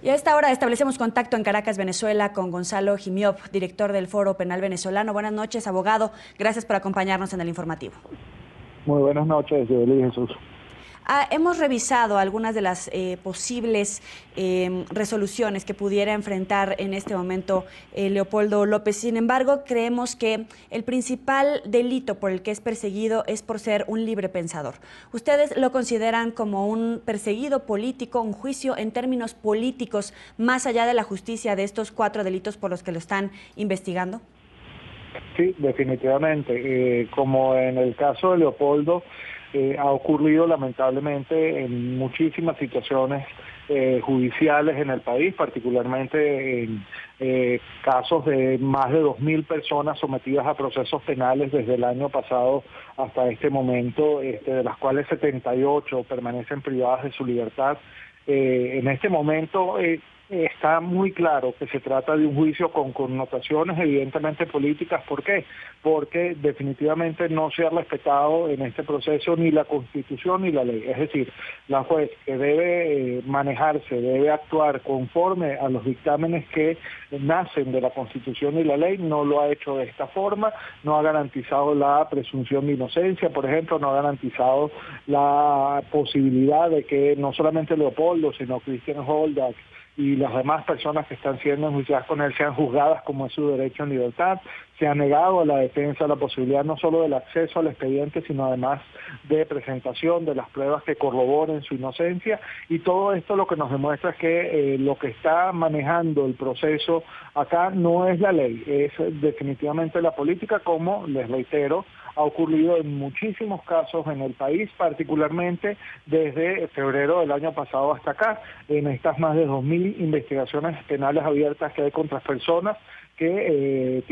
Y a esta hora establecemos contacto en Caracas, Venezuela, con Gonzalo Jimiop, director del Foro Penal Venezolano. Buenas noches, abogado. Gracias por acompañarnos en el informativo. Muy buenas noches, Joely Jesús. Hemos revisado algunas de las posibles resoluciones que pudiera enfrentar en este momento Leopoldo López. Sin embargo, creemos que el principal delito por el que es perseguido es por ser un libre pensador. ¿Ustedes lo consideran como un perseguido político, un juicio en términos políticos, más allá de la justicia de estos 4 delitos por los que lo están investigando? Sí, definitivamente. Como en el caso de Leopoldo, ha ocurrido lamentablemente en muchísimas situaciones judiciales en el país, particularmente en casos de más de 2.000 personas sometidas a procesos penales desde el año pasado hasta este momento, de las cuales 78 permanecen privadas de su libertad. En este momento está muy claro que se trata de un juicio con connotaciones evidentemente políticas. ¿Por qué? Porque definitivamente no se ha respetado en este proceso ni la Constitución ni la ley. Es decir, la juez que debe manejarse, debe actuar conforme a los dictámenes que nacen de la Constitución y la ley, no lo ha hecho de esta forma, no ha garantizado la presunción de inocencia, por ejemplo, no ha garantizado la posibilidad de que no solamente Leopoldo, sino Christian Holdak y las demás personas que están siendo enjuiciadas con él sean juzgadas como es su derecho en libertad. Se ha negado a la defensa la posibilidad no solo del acceso al expediente, sino además de presentación de las pruebas que corroboren su inocencia, y todo esto lo que nos demuestra es que lo que está manejando el proceso acá no es la ley, es definitivamente la política, como les reitero, ha ocurrido en muchísimos casos en el país, particularmente desde febrero del año pasado hasta acá, en estas más de 2.000 investigaciones penales abiertas que hay contra personas que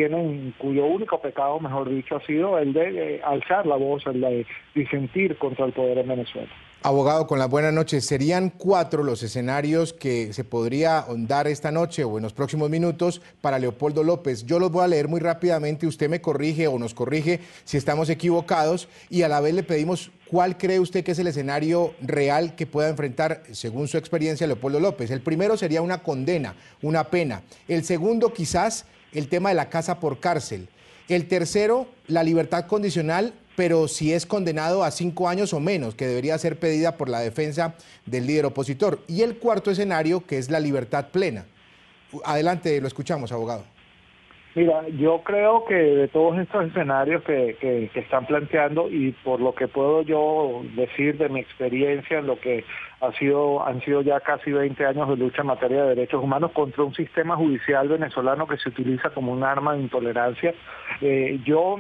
cuyo único pecado, mejor dicho, ha sido el de alzar la voz, el de disentir contra el poder en Venezuela. Abogado, con las buenas noches. Serían 4 los escenarios que se podría dar esta noche o en los próximos minutos para Leopoldo López. Yo los voy a leer muy rápidamente, usted me corrige o nos corrige si estamos equivocados, y a la vez le pedimos cuál cree usted que es el escenario real que pueda enfrentar, según su experiencia, Leopoldo López. El primero sería una condena, una pena. El segundo, quizás, el tema de la casa por cárcel. El tercero, la libertad condicional, pero si es condenado a 5 años o menos, que debería ser pedida por la defensa del líder opositor. Y el cuarto escenario, que es la libertad plena. Adelante, lo escuchamos, abogado. Mira, yo creo que de todos estos escenarios que están planteando, y por lo que puedo yo decir de mi experiencia en lo que han sido ya casi 20 años de lucha en materia de derechos humanos contra un sistema judicial venezolano que se utiliza como un arma de intolerancia, yo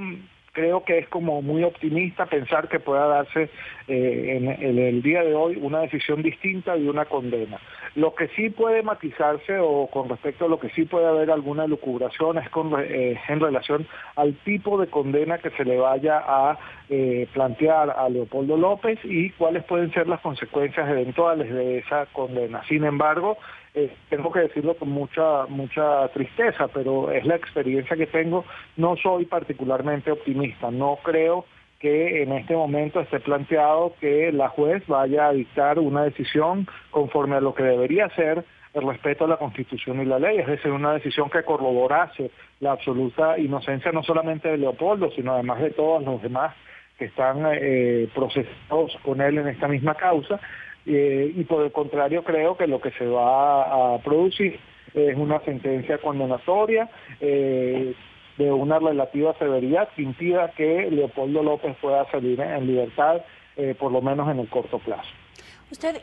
creo que es como muy optimista pensar que pueda darse en el día de hoy una decisión distinta y una condena. Lo que sí puede matizarse, o con respecto a lo que sí puede haber alguna elucubración, es en relación al tipo de condena que se le vaya a plantear a Leopoldo López y cuáles pueden ser las consecuencias eventuales de esa condena. Sin embargo, tengo que decirlo con mucha tristeza, pero es la experiencia que tengo. No soy particularmente optimista, no creo que en este momento esté planteado que la juez vaya a dictar una decisión conforme a lo que debería ser el respeto a la Constitución y la ley, es decir, una decisión que corroborase la absoluta inocencia no solamente de Leopoldo, sino además de todos los demás que están procesados con él en esta misma causa. Y por el contrario, creo que lo que se va a producir es una sentencia condenatoria de una relativa severidad que impida que Leopoldo López pueda salir en libertad, por lo menos en el corto plazo. Usted,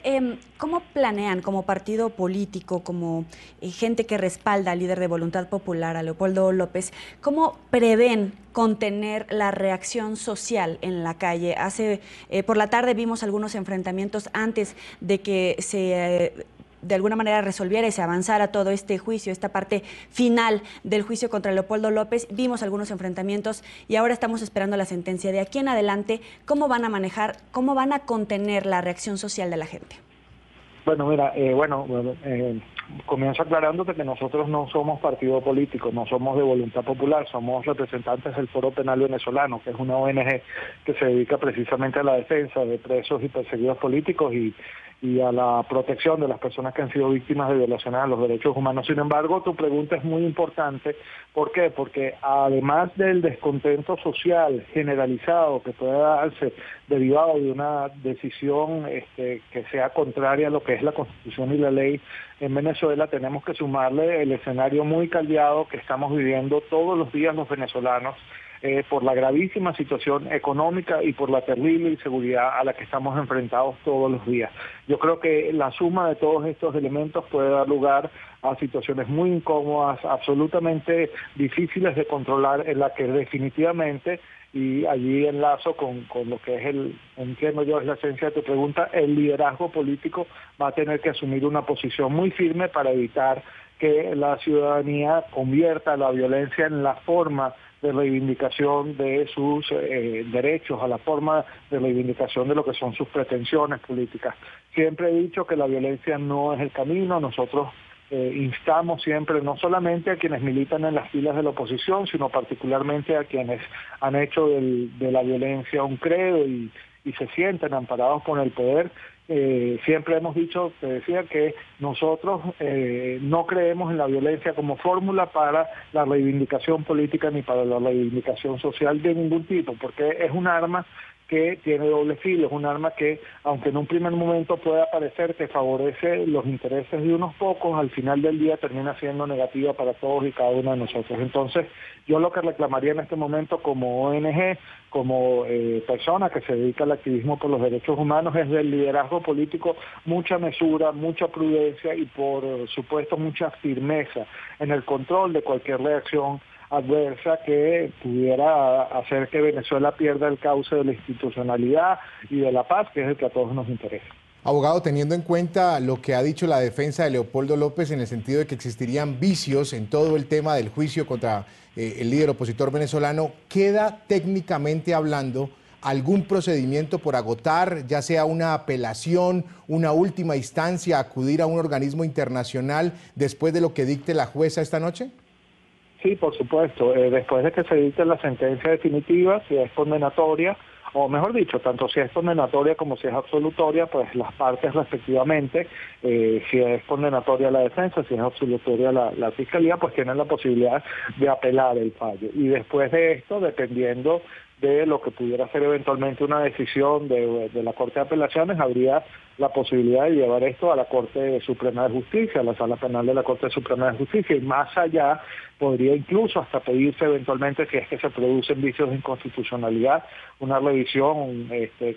¿cómo planean como partido político, como gente que respalda al líder de Voluntad Popular, a Leopoldo López, cómo prevén contener la reacción social en la calle? Por la tarde vimos algunos enfrentamientos antes de que se de alguna manera resolviera y se avanzara todo este juicio, esta parte final del juicio contra Leopoldo López. Vimos algunos enfrentamientos y ahora estamos esperando la sentencia. De aquí en adelante, ¿cómo van a manejar, cómo van a contener la reacción social de la gente? Bueno, mira, comienzo aclarándote que nosotros no somos partido político, no somos de Voluntad Popular, somos representantes del Foro Penal Venezolano, que es una ONG que se dedica precisamente a la defensa de presos y perseguidos políticos, y y a la protección de las personas que han sido víctimas de violaciones a los derechos humanos. Sin embargo, tu pregunta es muy importante. ¿Por qué? Porque además del descontento social generalizado que puede darse derivado de una decisión que sea contraria a lo que es la Constitución y la ley en Venezuela, tenemos que sumarle el escenario muy caldeado que estamos viviendo todos los días los venezolanos, por la gravísima situación económica y por la terrible inseguridad a la que estamos enfrentados todos los días. Yo creo que la suma de todos estos elementos puede dar lugar a situaciones muy incómodas, absolutamente difíciles de controlar, en la que definitivamente, y allí enlazo con lo que es entiendo yo, es la esencia de tu pregunta, el liderazgo político va a tener que asumir una posición muy firme para evitar que la ciudadanía convierta la violencia en la forma de reivindicación de sus derechos, a la forma de reivindicación de lo que son sus pretensiones políticas. Siempre he dicho que la violencia no es el camino. Nosotros instamos siempre no solamente a quienes militan en las filas de la oposición, sino particularmente a quienes han hecho de la violencia un credo y se sienten amparados por el poder. Siempre hemos dicho, te decía, que nosotros no creemos en la violencia como fórmula para la reivindicación política ni para la reivindicación social de ningún tipo, porque es un arma que tiene doble filo, es un arma que, aunque en un primer momento pueda parecer que favorece los intereses de unos pocos, al final del día termina siendo negativa para todos y cada uno de nosotros. Entonces, yo lo que reclamaría en este momento como ONG, como persona que se dedica al activismo por los derechos humanos, es del liderazgo político mucha mesura, mucha prudencia y, por supuesto, mucha firmeza en el control de cualquier reacción adversa que pudiera hacer que Venezuela pierda el cauce de la institucionalidad y de la paz, que es el que a todos nos interesa. Abogado, teniendo en cuenta lo que ha dicho la defensa de Leopoldo López en el sentido de que existirían vicios en todo el tema del juicio contra el líder opositor venezolano, ¿queda técnicamente hablando algún procedimiento por agotar, ya sea una apelación, una última instancia, acudir a un organismo internacional después de lo que dicte la jueza esta noche? Sí, por supuesto. Después de que se dicte la sentencia definitiva, si es condenatoria, o mejor dicho, tanto si es condenatoria como si es absolutoria, pues las partes respectivamente, si es condenatoria la defensa, si es absolutoria la fiscalía, pues tienen la posibilidad de apelar el fallo. Y después de esto, dependiendo de lo que pudiera ser eventualmente una decisión de la Corte de Apelaciones, habría la posibilidad de llevar esto a la Corte Suprema de Justicia, a la Sala Penal de la Corte Suprema de Justicia, y más allá podría incluso hasta pedirse eventualmente, si es que se producen vicios de inconstitucionalidad, una revisión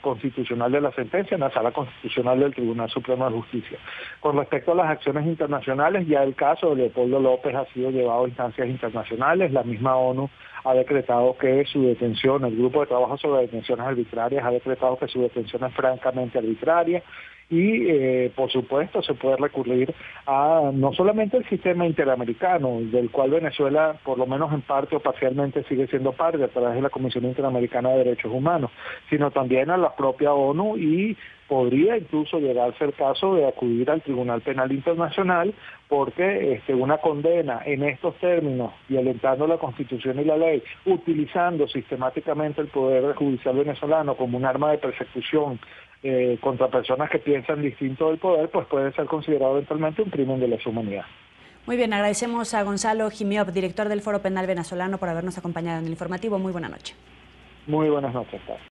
constitucional de la sentencia en la Sala Constitucional del Tribunal Supremo de Justicia. Con respecto a las acciones internacionales, ya el caso de Leopoldo López ha sido llevado a instancias internacionales. La misma ONU ha decretado que su detención, el Grupo de Trabajo sobre Detenciones Arbitrarias ha decretado que su detención es francamente arbitraria. Y, por supuesto, se puede recurrir a no solamente el sistema interamericano, del cual Venezuela, por lo menos en parte o parcialmente, sigue siendo parte a través de la Comisión Interamericana de Derechos Humanos, sino también a la propia ONU, y podría incluso llegarse el caso de acudir al Tribunal Penal Internacional, porque una condena en estos términos, violentando la Constitución y la ley, utilizando sistemáticamente el Poder Judicial venezolano como un arma de persecución contra personas que piensan distinto del poder, pues puede ser considerado eventualmente un crimen de lesa humanidad. Muy bien, agradecemos a Gonzalo Jimiop, director del Foro Penal Venezolano, por habernos acompañado en el informativo. Muy buena noche. Muy buenas noches.